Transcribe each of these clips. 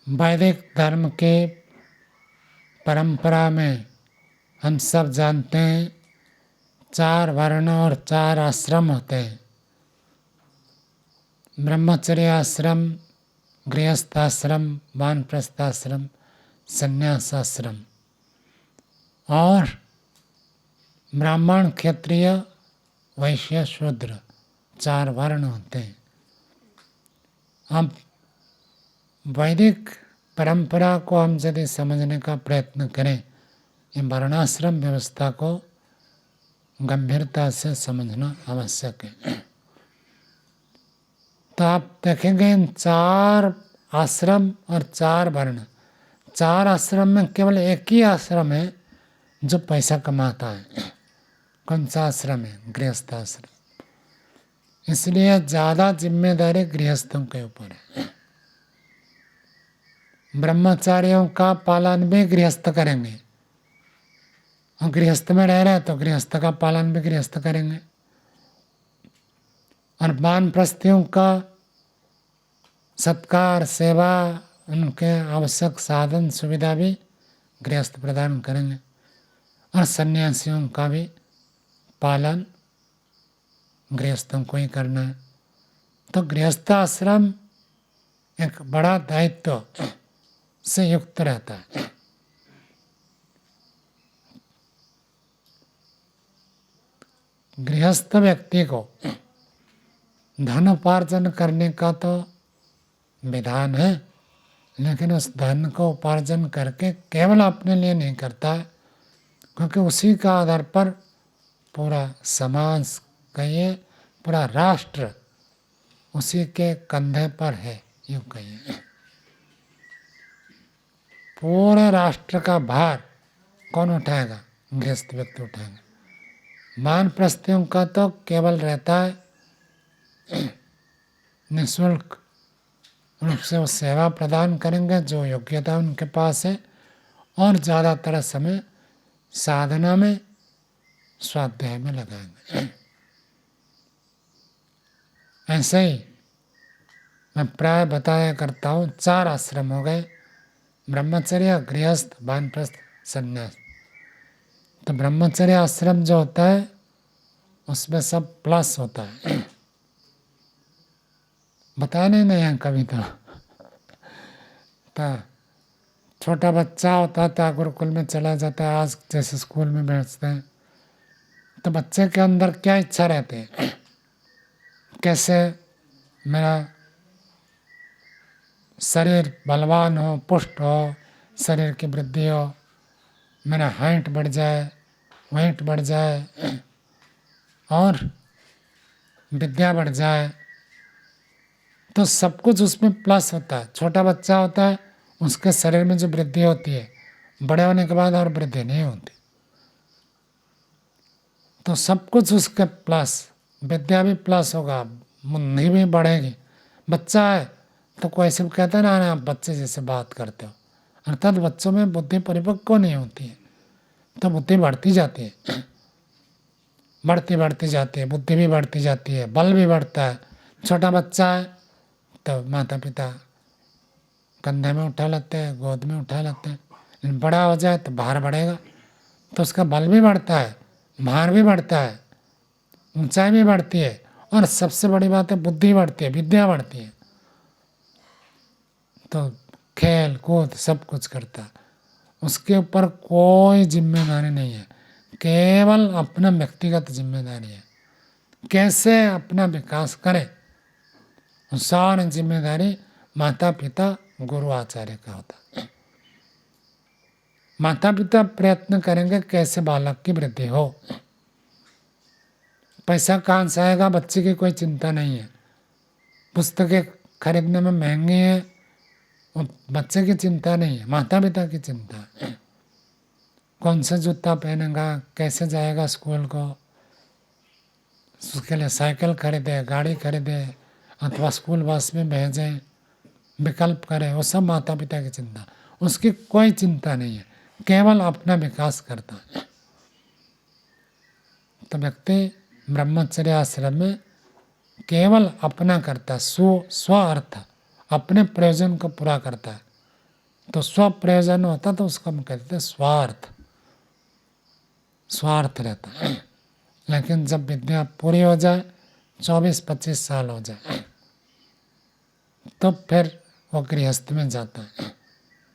वैदिक धर्म के परंपरा में हम सब जानते हैं 4 वर्ण और 4 आश्रम होते हैं। ब्रह्मचर्य आश्रम, गृहस्थ आश्रम, वानप्रस्थ आश्रम, संन्यास आश्रम। और ब्राह्मण, क्षत्रिय, वैश्य, शूद्र 4 वर्ण होते हैं। अब वैदिक परंपरा को हम यदि समझने का प्रयत्न करें, ये वर्णाश्रम व्यवस्था को गंभीरता से समझना आवश्यक है। तो आप देखेंगे 4 आश्रम और 4 वर्ण। 4 आश्रम में केवल एक ही आश्रम है जो पैसा कमाता है। कौन सा आश्रम है? गृहस्थ आश्रम। इसलिए ज़्यादा जिम्मेदारी गृहस्थों के ऊपर है। ब्रह्मचारियों का पालन भी गृहस्थ करेंगे, और गृहस्थ में रह रहे तो गृहस्थ का पालन भी गृहस्थ करेंगे। और वानप्रस्थियों का सत्कार, सेवा, उनके आवश्यक साधन सुविधा भी गृहस्थ प्रदान करेंगे। और सन्यासियों का भी पालन गृहस्थों को ही करना है। तो गृहस्थ आश्रम एक बड़ा दायित्व से युक्त रहता है। गृहस्थ व्यक्ति को धन उपार्जन करने का तो विधान है, लेकिन उस धन को उपार्जन करके केवल अपने लिए नहीं करता है, क्योंकि उसी का आधार पर पूरा समाज कहिए, पूरा राष्ट्र उसी के कंधे पर है, यूँ कहिए। पूरे राष्ट्र का भार कौन उठाएगा? गृहस्थ व्यक्ति उठाएगा। वानप्रस्थियों का तो केवल रहता है निःशुल्क रूप से वो सेवा प्रदान करेंगे जो योग्यता उनके पास है, और ज़्यादातर समय साधना में, स्वाध्याय में लगाएंगे। ऐसे ही मैं प्राय बताया करता हूँ 4 आश्रम हो गए, ब्रह्मचर्य, गृहस्थ, वानप्रस्थ, संन्यास। तो ब्रह्मचर्य आश्रम जो होता है उसमें सब प्लस होता है। बताया नहीं है कभी तो छोटा बच्चा होता था, गुरुकुल में चला जाता है, आज जैसे स्कूल में बैठते हैं, तो बच्चे के अंदर क्या इच्छा रहती है? कैसे मेरा शरीर बलवान हो, पुष्ट हो, शरीर की वृद्धि हो, मेरा हाइट बढ़ जाए, वेट बढ़ जाए, और विद्या बढ़ जाए। तो सब कुछ उसमें प्लस होता है। छोटा बच्चा होता है, उसके शरीर में जो वृद्धि होती है, बड़े होने के बाद और वृद्धि नहीं होती। तो सब कुछ उसके प्लस, विद्या भी प्लस होगा, बुद्धि भी बढ़ेगी। बच्चा है तो कोई ऐसे कहता है ना, आप बच्चे जैसे बात करते हो, अर्थात बच्चों में बुद्धि परिपक्व नहीं होती है, तो बुद्धि बढ़ती जाती है, बढ़ती जाती है, बुद्धि भी बढ़ती जाती है, बल भी बढ़ता है। छोटा बच्चा है तो माता पिता कंधे में उठा लेते हैं, गोद में उठा लेते हैं, लेकिन बड़ा हो जाए तो भार बढ़ेगा, तो उसका बल भी बढ़ता है, भार भी बढ़ता है, ऊंचाई भी बढ़ती है, और सबसे बड़ी बात है बुद्धि बढ़ती है, विद्या बढ़ती है। तो खेल कूद सब कुछ करता है, उसके ऊपर कोई जिम्मेदारी नहीं है, केवल अपना व्यक्तिगत जिम्मेदारी है, कैसे अपना विकास करे। सारी जिम्मेदारी माता पिता, गुरु, आचार्य का होता है। माता पिता प्रयत्न करेंगे कैसे बालक की वृद्धि हो। पैसा कहाँ से आएगा, बच्चे की कोई चिंता नहीं है। पुस्तकें खरीदने में महंगी है, और बच्चे की चिंता नहीं है, माता पिता की चिंता है। कौन सा जूता पहनेगा, कैसे जाएगा स्कूल को, उसके लिए साइकिल खरीदे, गाड़ी खरीदे, अथवा स्कूल बस में भेजें, विकल्प करें, वो सब माता पिता की चिंता। उसकी कोई चिंता नहीं है, केवल अपना विकास करता है। तो व्यक्ति ब्रह्मचर्य आश्रम में केवल अपना करता है, स्व अर्थ, अपने प्रयोजन को पूरा करता है, तो स्व प्रयोजन होता तो उसको हम कहते थे स्वार्थ, स्वार्थ रहता है। लेकिन जब विद्या पूरी हो जाए, 24-25 साल हो जाए, तो फिर वो गृहस्थ में जाता है।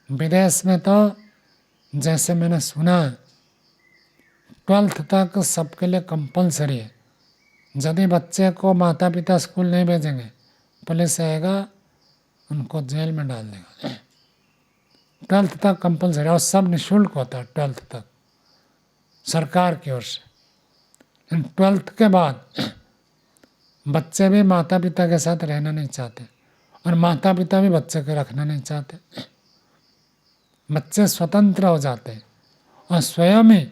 विदेश में तो जैसे मैंने सुना 12th तक सबके लिए कंपलसरी है। यदि बच्चे को माता पिता स्कूल नहीं भेजेंगे, पुलिस आएगा उनको जेल में डाल देगा। 12th तक कंपलसरी, और सब निःशुल्क होता है 12th तक सरकार की ओर से। लेकिन 12th के बाद बच्चे भी माता पिता के साथ रहना नहीं चाहते, और माता पिता भी बच्चे को रखना नहीं चाहते। बच्चे स्वतंत्र हो जाते हैं और स्वयं ही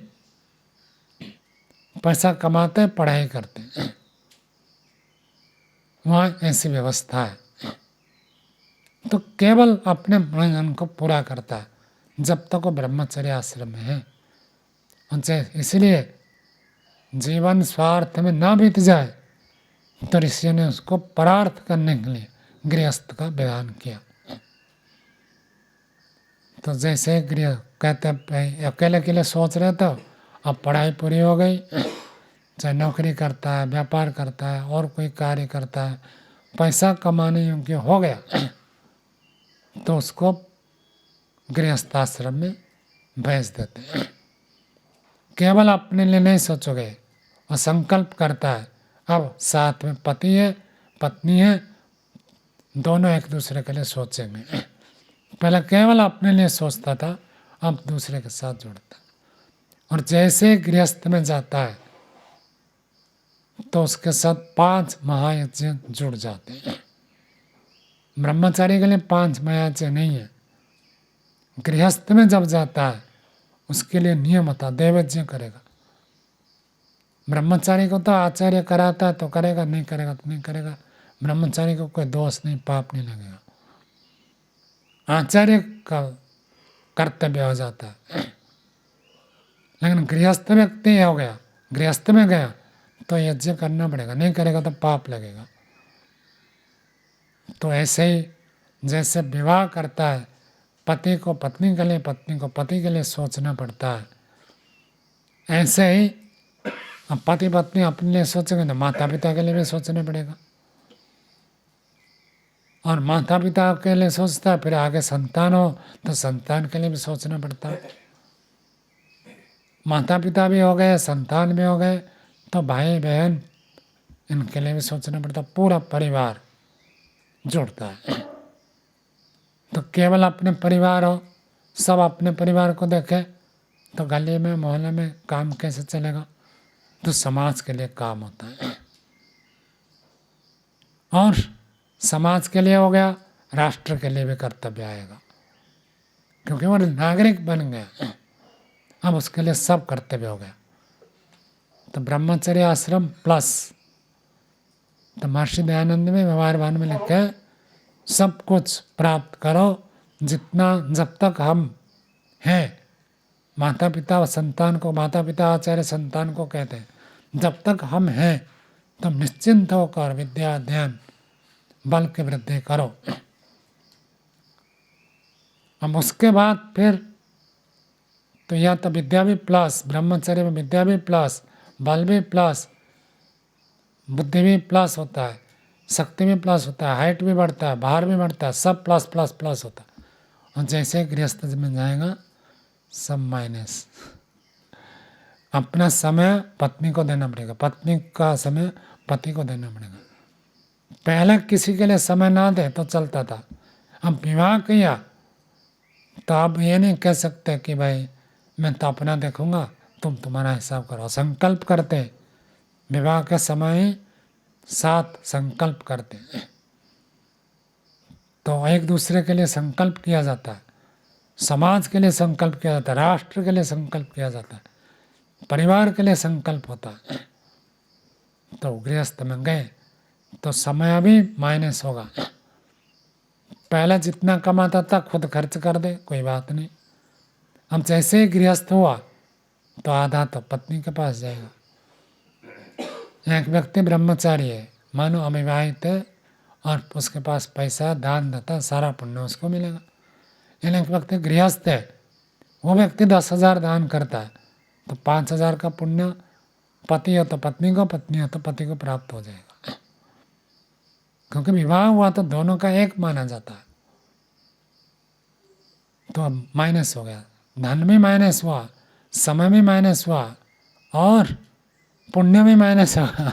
पैसा कमाते हैं, पढ़ाई करते हैं। वहाँ ऐसी व्यवस्था है। तो केवल अपने मनोरंजन को पूरा करता है जब तक वो ब्रह्मचर्य आश्रम में है। इसलिए जीवन स्वार्थ में ना बीत जाए, तो ऋषियों ने उसको परार्थ करने के लिए गृहस्थ का विधान किया। तो जैसे गृह कहते हैं अकेले अकेले सोच रहे थे, अब पढ़ाई पूरी हो गई, चाहे नौकरी करता है, व्यापार करता है, और कोई कार्य करता है, पैसा कमाने योग्य हो गया, तो उसको गृहस्थाश्रम में भेज देते हैं। केवल अपने लिए नहीं सोचोगे, और संकल्प करता है अब साथ में पति है पत्नी है, दोनों एक दूसरे के लिए सोचेंगे। पहले केवल अपने लिए सोचता था, अब दूसरे के साथ जुड़ता। और जैसे गृहस्थ में जाता है तो उसके साथ 5 महायज्ञ जुड़ जाते हैं। ब्रह्मचारी के लिए 5 महायज्ञ नहीं है, गृहस्थ में जब जाता है उसके लिए नियम होता, देवयज्ञ करेगा। ब्रह्मचारी को तो आचार्य कराता है तो करेगा, नहीं करेगा तो नहीं करेगा। ब्रह्मचारी को कोई दोष नहीं, पाप नहीं लगेगा। आचार्य का कर्तव्य हो जाता है। लेकिन गृहस्थ व्यक्ति हो गया, गृहस्थ में गया तो यज्ञ करना पड़ेगा, नहीं करेगा तो पाप लगेगा। तो ऐसे ही जैसे विवाह करता है, पति को पत्नी के लिए, पत्नी को पति के लिए सोचना पड़ता है, ऐसे ही अब पति पत्नी अपने लिए सोचेंगे तो माता पिता के लिए भी सोचना पड़ेगा। और माता पिता के लिए सोचता है, फिर आगे संतान हो तो संतान के लिए भी सोचना पड़ता है। माता पिता भी हो गए, संतान भी हो गए, तो भाई बहन इनके लिए भी सोचना पड़ता, पूरा परिवार जुड़ता है। तो केवल अपने परिवार हो, सब अपने परिवार को देखे, तो गली में मोहल्ले में काम कैसे चलेगा? तो समाज के लिए काम होता है। और समाज के लिए हो गया, राष्ट्र के लिए भी कर्तव्य आएगा, क्योंकि वो नागरिक बन गया, अब उसके लिए सब कर्तव्य हो गया। तो ब्रह्मचर्य आश्रम प्लस, तो महर्षि दयानंद में व्यवहार भान में लिखा है, सब कुछ प्राप्त करो जितना, जब तक हम हैं। माता पिता और संतान को, माता पिता आचार्य संतान को कहते हैं, जब तक हम हैं तो निश्चिंत होकर विद्या ध्यान बल की वृद्धि करो। अब उसके बाद फिर तो या तो विद्या भी प्लस, ब्रह्मचर्य में विद्या भी प्लस, बल भी प्लस, बुद्धि भी प्लस होता है, शक्ति भी प्लस होता है, हाइट भी बढ़ता है, भार भी बढ़ता है, सब प्लस प्लस प्लस होता है। और जैसे गृहस्थ में जाएगा सब माइनस। अपना समय पत्नी को देना पड़ेगा, पत्नी का समय पति को देना पड़ेगा। पहले किसी के लिए समय ना दे तो चलता था, अब विवाह किया तो आप ये नहीं कह सकते कि भाई मैं तो अपना देखूंगा, तुम तुम्हारा हिसाब करो। संकल्प करते, विवाह के समय साथ संकल्प करते, तो एक दूसरे के लिए संकल्प किया जाता है, समाज के लिए संकल्प किया जाता है, राष्ट्र के लिए संकल्प किया जाता है, परिवार के लिए संकल्प होता है। तो गृहस्थ में गए तो समय भी माइनस होगा। पहले जितना कमाता था खुद खर्च कर दे, कोई बात नहीं। अब जैसे ही गृहस्थ हुआ तो आधा तो पत्नी के पास जाएगा। एक व्यक्ति ब्रह्मचारी है, मानो अविवाहित है, और उसके पास पैसा दान देता, सारा पुण्य उसको मिलेगा। यानी एक व्यक्ति गृहस्थ है, वो व्यक्ति 10,000 दान करता है तो 5,000 का पुण्य पति हो तो पत्नी को, पत्नी हो तो पति को प्राप्त हो जाएगा, क्योंकि विवाह हुआ तो दोनों का एक माना जाता है। तो अब माइनस हो गया, धन भी माइनस हुआ, समय भी माइनस हुआ और पुण्य भी माइनस हुआ।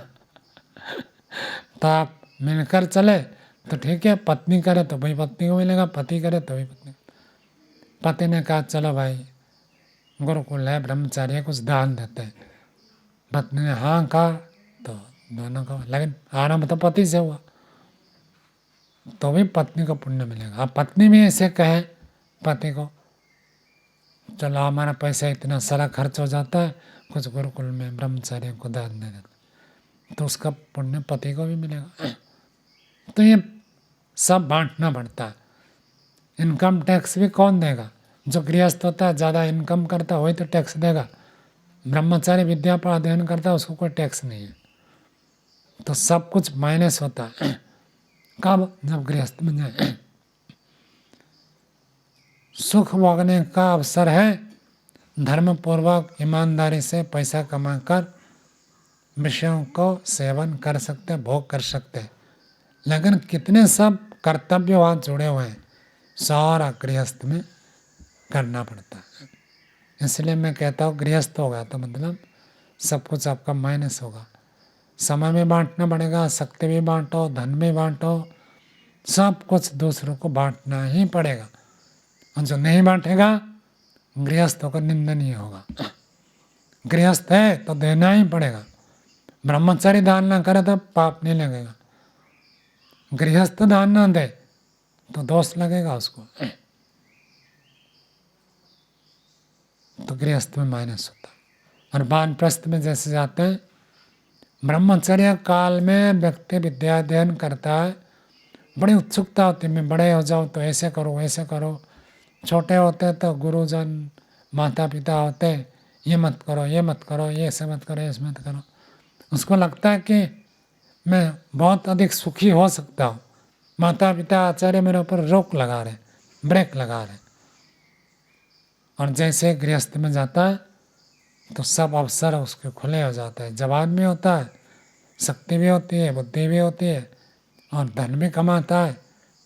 तो आप मिलकर चले तो ठीक है, पत्नी करे तो भाई पत्नी को मिलेगा, पति करे तो भी पत्नी। पति ने कहा चलो भाई गुरुकुल है, ब्रह्मचार्य, कुछ दान देते हैं। पत्नी ने हाँ कहा तो दोनों को, लेकिन आरंभ तो पति से हुआ तो भी पत्नी को पुण्य मिलेगा। अब पत्नी भी ऐसे कहे पति को चलो हमारा पैसा इतना सारा खर्च हो जाता है, कुछ गुरुकुल में ब्रह्मचार्य को दान दे देते, तो उसका पुण्य पति को भी मिलेगा। तो ये सब बांटना पड़ता है। इनकम टैक्स भी कौन देगा? जो गृहस्थ होता है, ज़्यादा इनकम करता है वही तो टैक्स देगा। ब्रह्मचारी विद्या पर अध्ययन करता है उसको कोई टैक्स नहीं है। तो सब कुछ माइनस होता है कब? जब गृहस्थ में जाए। सुख भोगने का अवसर है, धर्म पूर्वक ईमानदारी से पैसा कमाकर विषयों को सेवन कर सकते, भोग कर सकते, लेकिन कितने सब कर्तव्य वहाँ जुड़े हुए हैं, सारा गृहस्थ में करना पड़ता है। इसलिए मैं कहता हूँ गृहस्थ होगा तो मतलब सब कुछ आपका माइनस होगा। समय भी बांटना पड़ेगा, शक्ति भी बांटो, धन भी बांटो, सब कुछ दूसरों को बांटना ही पड़ेगा। और जो नहीं बांटेगा गृहस्थ होकर निंदनीय होगा। गृहस्थ है तो देना ही पड़ेगा। ब्रह्मचारी दान ना करे तो पाप नहीं लगेगा, गृहस्थ दान ना दे तो दोष लगेगा उसको। तो गृहस्थ में माइनस होता है। और वानप्रस्थ में जैसे जाते हैं, ब्रह्मचर्य काल में व्यक्ति विद्या अध्ययन करता है, बड़ी उत्सुकता होती है, मैं बड़े हो जाऊँ तो ऐसे करो ऐसे करो। छोटे होते तो गुरुजन माता पिता होते, ये मत करो ये मत करो, ये ऐसे मत करो ऐसे मत करो। उसको लगता है कि मैं बहुत अधिक सुखी हो सकता हूँ। माता पिता आचार्य मेरे ऊपर रोक लगा रहे, ब्रेक लगा रहे। और जैसे गृहस्थ में जाता है तो सब अवसर उसके खुले हो जाते हैं। जवान भी होता है, शक्ति भी होती है, बुद्धि भी होती है और धन भी कमाता है,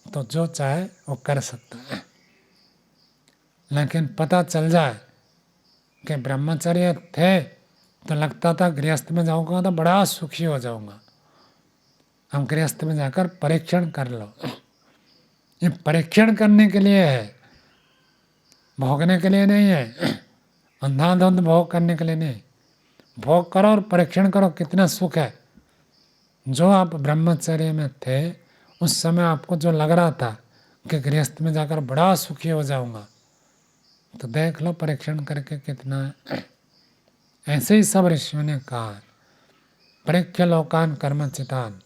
तो जो चाहे वो कर सकता है। लेकिन पता चल जाए कि ब्रह्मचर्य थे तो लगता था गृहस्थ में जाऊंगा तो बड़ा सुखी हो जाऊंगा। हम गृहस्थ में जाकर परीक्षण कर लो। ये परीक्षण करने के लिए है, भोगने के लिए नहीं है। अंधाधुंध भोग करने के लिए नहीं। भोग करो और परीक्षण करो कितना सुख है। जो आप ब्रह्मचर्य में थे उस समय आपको जो लग रहा था कि गृहस्थ में जाकर बड़ा सुखी हो जाऊंगा, तो देख लो परीक्षण करके कितना है। ऐसे ही सब ऋषियों ने कहा, परीक्ष्य लोकान कर्मचितान।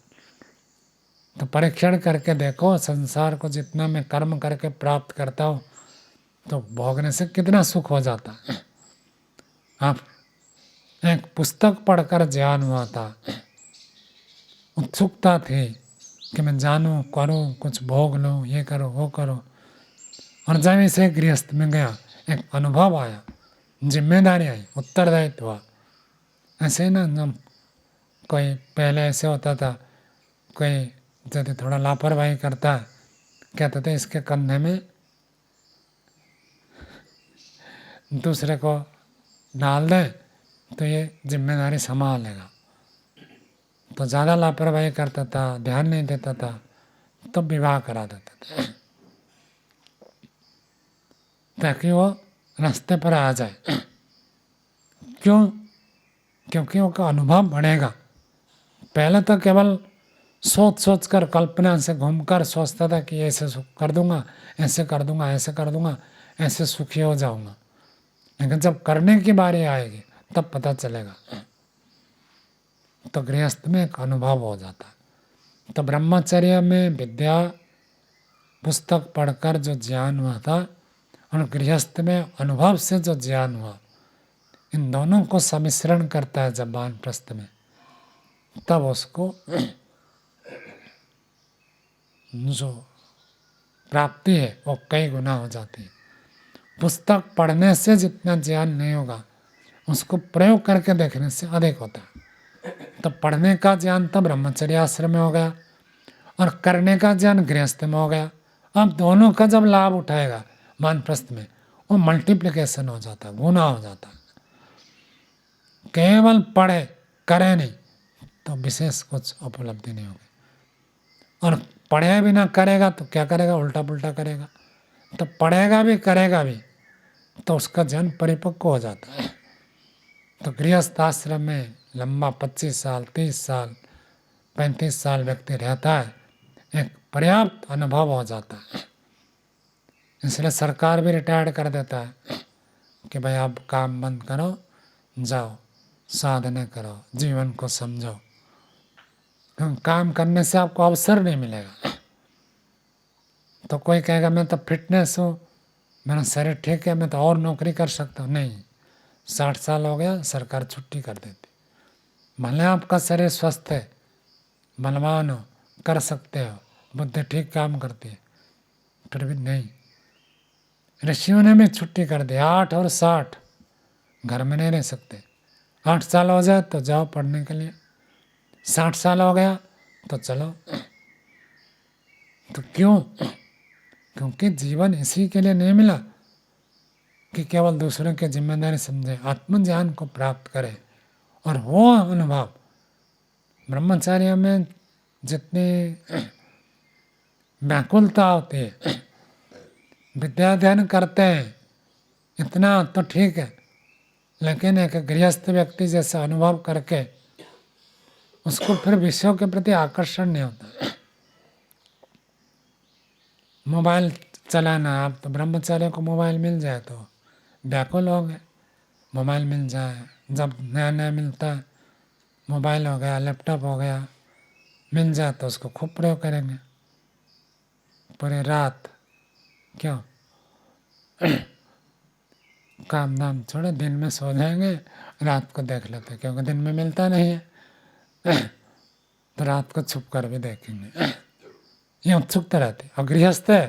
तो परीक्षण करके देखो संसार को जितना मैं कर्म करके प्राप्त करता हूँ तो भोगने से कितना सुख हो जाता है। आप एक पुस्तक पढ़कर ज्ञान हुआ था, उत्सुकता थी कि मैं जानूं करूं कुछ भोग लूं, ये करो वो करो। और जब इसे गृहस्थ में गया एक अनुभव आया, जिम्मेदारी आई, उत्तरदायित्व हुआ। ऐसे ना जब कोई पहले ऐसे होता था, कोई यदि थोड़ा लापरवाही करता है कहते थे इसके कंधे में दूसरे को डाल दे तो ये जिम्मेदारी संभाल लेगा। तो ज़्यादा लापरवाही करता था, ध्यान नहीं देता था, तो विवाह करा देते थे ताकि वो रास्ते पर आ जाए। क्यों? क्योंकि उसका अनुभव बढ़ेगा। पहले तो केवल सोच सोच कर, कल्पना से घूमकर सोचता था कि ऐसे कर दूंगा, ऐसे कर दूंगा, ऐसे कर दूंगा, ऐसे सुखी हो जाऊंगा। लेकिन जब करने की बारी आएगी तब पता चलेगा। तो गृहस्थ में एक अनुभव हो जाता है। तो ब्रह्मचर्य में विद्या पुस्तक पढ़कर जो ज्ञान हुआ था और गृहस्थ में अनुभव से जो ज्ञान हुआ, इन दोनों को सम्मिश्रण करता है जब वानप्रस्थ में, तब उसको जो प्राप्ति है वो कई गुना हो जाती है। पुस्तक पढ़ने से जितना ज्ञान नहीं होगा उसको प्रयोग करके देखने से अधिक होता है। तो पढ़ने का ज्ञान तो ब्रह्मचर्य आश्रम में हो गया और करने का ज्ञान गृहस्थ में हो गया। अब दोनों का जब लाभ उठाएगा वानप्रस्थ में वो मल्टीप्लिकेशन हो जाता है, गुना हो जाता है। केवल पढ़े करे नहीं तो विशेष कुछ उपलब्धि नहीं होगी, और पढ़े भी ना करेगा तो क्या करेगा, उल्टा पुल्टा करेगा। तो पढ़ेगा भी करेगा भी तो उसका जन्म परिपक्व हो जाता है। तो गृहस्थ आश्रम में लंबा 25 साल 30 साल 35 साल व्यक्ति रहता है, एक पर्याप्त अनुभव हो जाता है। इसलिए सरकार भी रिटायर्ड कर देता है कि भाई आप काम बंद करो, जाओ साधना करो, जीवन को समझो। क्योंकि काम करने से आपको अवसर नहीं मिलेगा। तो कोई कहेगा मैं तो फिटनेस हूँ, मेरा शरीर ठीक है, मैं तो और नौकरी कर सकता हूँ। नहीं, 60 साल हो गया सरकार छुट्टी कर देती। भले आपका शरीर स्वस्थ है, बलवान हो, कर सकते हो, बुद्धि ठीक काम करती है, फिर भी नहीं। ऋषियों ने भी छुट्टी कर दी। 8 और 60 घर में नहीं रह सकते। 8 साल हो जाए तो जाओ पढ़ने के लिए, 60 साल हो गया तो चलो। तो क्यों? क्योंकि जीवन इसी के लिए नहीं मिला कि केवल दूसरों की जिम्मेदारी समझे, आत्मज्ञान को प्राप्त करे। और वो अनुभव ब्रह्मचर्य में जितनी व्याकुलता होती है, विद्या अध्ययन करते हैं इतना तो ठीक है, लेकिन एक गृहस्थ व्यक्ति जैसा अनुभव करके उसको फिर विषयों के प्रति आकर्षण नहीं होता। मोबाइल चलाना, आप तो ब्रह्मचार्य को मोबाइल मिल जाए तो व्याकुल हो गए। मोबाइल मिल जाए, जब नया नया मिलता है, मोबाइल हो गया, लैपटॉप हो गया, मिल जाए तो उसको खूब प्रयोग करेंगे पूरी रात। क्यों? काम धाम छोड़े, दिन में सो जाएंगे, रात को देख लेते, क्योंकि दिन में मिलता नहीं है तो रात को छुप कर भी देखेंगे। ये उत्सुकता रहती। और गृहस्थ है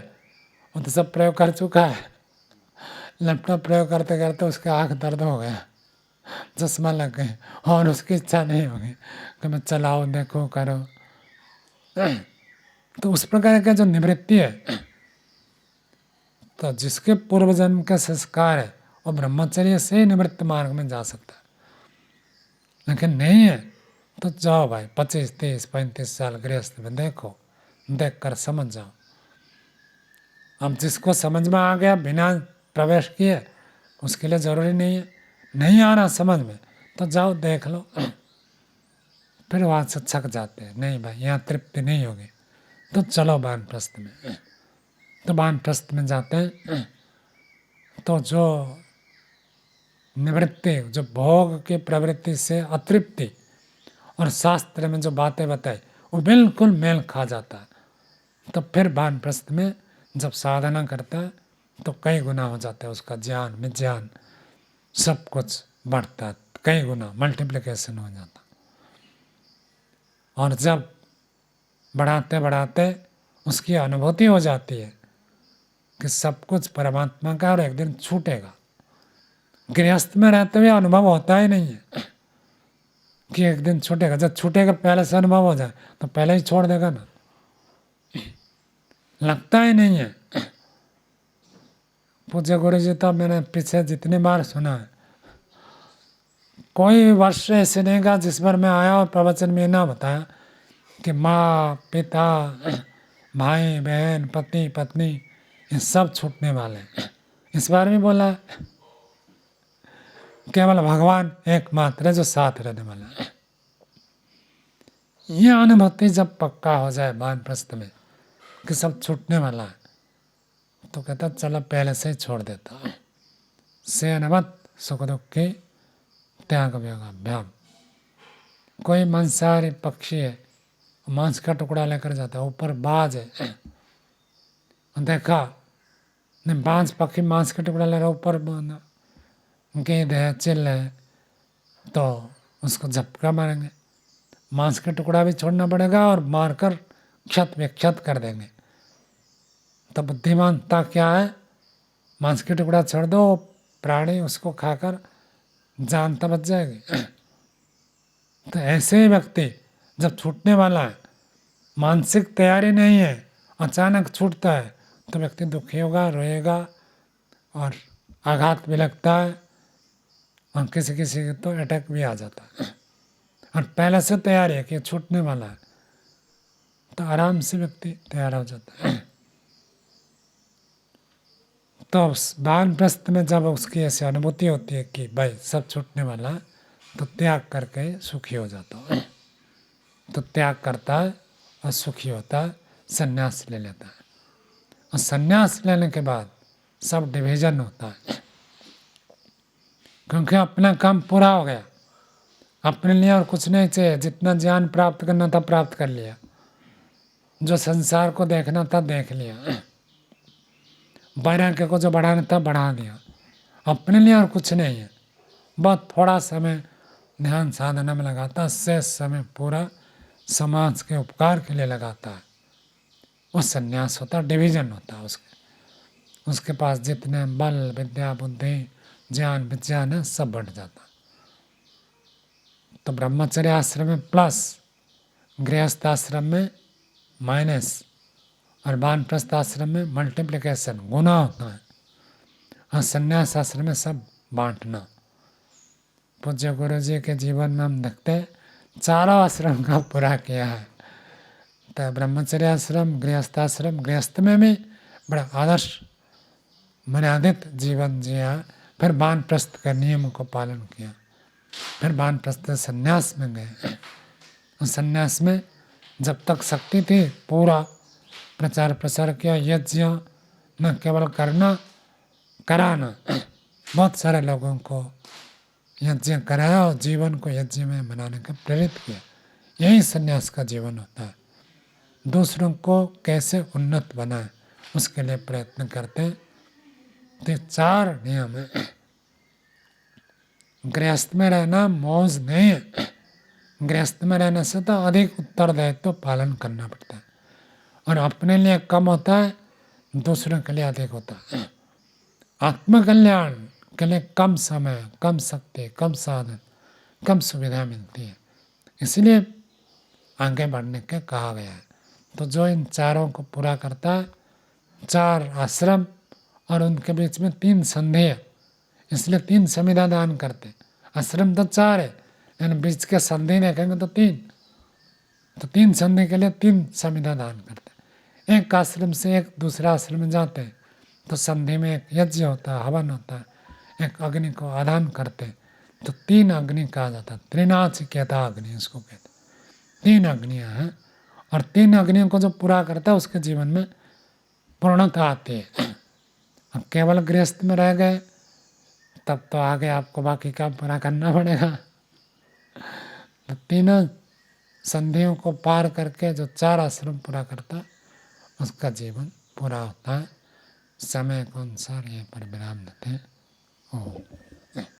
वो तो सब प्रयोग कर चुका है, लैपटॉप प्रयोग करते करते उसका आँख दर्द हो गया, चश्मा लग गए, और उसकी इच्छा नहीं होगी कि मैं चलाओ देखो करो। तो उस प्रकार का जो निवृत्ति है, तो जिसके पूर्व जन्म का संस्कार है वो ब्रह्मचर्य से ही निवृत्त मार्ग में जा सकता है। लेकिन नहीं है तो जाओ भाई 25 30 35 साल गृहस्थ में देखो, देख कर समझ जाओ। अब जिसको समझ में आ गया बिना प्रवेश किए, उसके लिए ज़रूरी नहीं है। नहीं आ रहा समझ में तो जाओ देख लो, फिर वहाँ से छक जाते हैं, नहीं भाई यहाँ तृप्ति नहीं होगी तो चलो वानप्रस्थ में। तो वानप्रस्थ में जाते हैं तो जो निवृत्ति, जो भोग की प्रवृत्ति से अतृप्ति और शास्त्र में जो बातें बताई वो बिल्कुल मेल खा जाता है। तो फिर वानप्रस्थ में जब साधना करता है तो कई गुना हो जाता है उसका ज्ञान विज्ञान, सब कुछ बढ़ता है, कई गुना मल्टीप्लिकेशन हो जाता। और जब बढ़ाते बढ़ाते उसकी अनुभूति हो जाती है कि सब कुछ परमात्मा का और एक दिन छूटेगा। गृहस्थ में रहते हुए अनुभव होता ही नहीं है कि एक दिन छूटेगा। जब छूटेगा पहले से अनुभव हो जाए तो पहले ही छोड़ देगा ना, लगता ही नहीं है। पूज्य गुरु जी तो मैंने पीछे जितनी बार सुना है, कोई वर्ष ऐसे नहीं का जिस बार मैं आया और प्रवचन में ना बताया कि माँ पिता भाई बहन पति पत्नी ये सब छूटने वाले हैं। इस बार भी बोला केवल भगवान एकमात्र है जो साथ रहने वाला है। ये अनुभूति जब पक्का हो जाए वानप्रस्थ में कि सब छूटने वाला है तो कहता चलो पहले से ही छोड़ देता। से अनवत सुख दुख की त्याग वियोगाभ्याम। कोई मांसाहारी पक्षी है, मांस का टुकड़ा लेकर जाता है, ऊपर बाज है, देखा नहीं बाज पक्षी मांस का टुकड़ा ले रहा, ऊपर गेंद है चिल है तो उसको झपका मारेंगे, मांस का टुकड़ा भी छोड़ना पड़ेगा और मारकर क्षत विक्षत कर देंगे। तो बुद्धिमानता क्या है? मांस के टुकड़ा छोड़ दो, प्राणी उसको खाकर जान तो बच जाएगी। तो ऐसे ही व्यक्ति जब छूटने वाला है, मानसिक तैयारी नहीं है, अचानक छूटता है, तो व्यक्ति दुखी होगा, रोएगा और आघात भी लगता है, और किसी किसी के तो अटैक भी आ जाता है। और पहले से तैयारी है कि छूटने वाला है, तो आराम से व्यक्ति तैयार हो जाता है। तो वानप्रस्थ में जब उसकी ऐसी अनुभूति होती है कि भाई सब छूटने वाला है, तो त्याग करके सुखी हो जाता है। तो त्याग करता है और सुखी होता है, संन्यास ले लेता है। और संन्यास लेने के बाद सब डिवीजन होता है, क्योंकि अपना काम पूरा हो गया, अपने लिए और कुछ नहीं चाहिए। जितना ज्ञान प्राप्त करना था प्राप्त कर लिया, जो संसार को देखना था देख लिया, वैराग्य को जो बढ़ाना था बढ़ा दिया। अपने लिए और कुछ नहीं है। बहुत थोड़ा समय ध्यान साधना में लगाता है, शेष समय पूरा समाज के उपकार के लिए लगाता है। वो संन्यास होता है, डिवीजन होता है उसके पास जितने बल विद्या बुद्धि ज्ञान विज्ञान है सब बढ़ जाता। तो ब्रह्मचर्य आश्रम में प्लस, गृहस्थ आश्रम में माइनस, और वानप्रस्थ आश्रम में मल्टीप्लिकेशन गुना होता है, और संन्यास आश्रम में सब बांटना। पूज्य गुरु जी के जीवन में हम देखते हैं चारों आश्रम का पूरा किया है। तो ब्रह्मचर्य आश्रम, गृहस्थ आश्रम, गृहस्थ में भी बड़ा आदर्श मर्यादित जीवन जिया, फिर वानप्रस्थ के नियम को पालन किया, फिर वानप्रस्थ संन्यास में गए। उस संन्यास में जब तक शक्ति थी पूरा प्रचार प्रसार किया, यज्ञ न केवल करना, कराना, बहुत सारे लोगों को यज्ञ कराया और जीवन को यज्ञ में बनाने का प्रेरित किया। यही संन्यास का जीवन होता है। दूसरों को कैसे उन्नत बनाए उसके लिए प्रयत्न करते हैं। तो 4 नियम है। गृहस्थ में रहना मौज नहीं है। गृहस्थ में रहने से तो अधिक उत्तरदायित्व तो पालन करना पड़ता है, और अपने लिए कम होता है, दूसरों के लिए अधिक होता है। आत्मकल्याण के लिए कम समय, कम शक्ति, कम साधन, कम सुविधा मिलती है, इसलिए आगे बढ़ने के कहा गया है। तो जो इन चारों को पूरा करता है, 4 आश्रम और उनके बीच में 3 संधि है, इसलिए 3 संविधा दान करते। आश्रम तो 4 है, लेकिन बीच के संधि देखेंगे तो 3, तो 3 संधि के लिए 3 संविधा दान करते। एक आश्रम से एक दूसरा आश्रम में जाते हैं तो संधि में एक यज्ञ होता है, हवन होता है, एक अग्नि को आदान करते, तो 3 अग्नि कहा जाता है। त्रिनाचिकेता अग्नि इसको कहते, 3 अग्नियाँ हैं, और 3 अग्नियों को जो पूरा करता है उसके जीवन में पूर्णता आती है। अब केवल गृहस्थ में रह गए तब तो आगे आपको बाकी काम पूरा करना पड़ेगा। तो 3 संधियों को पार करके जो 4 आश्रम पूरा करता है उसका जीवन पूरा होता है। समय के अनुसार ये पर विराम देते हैं। ओम।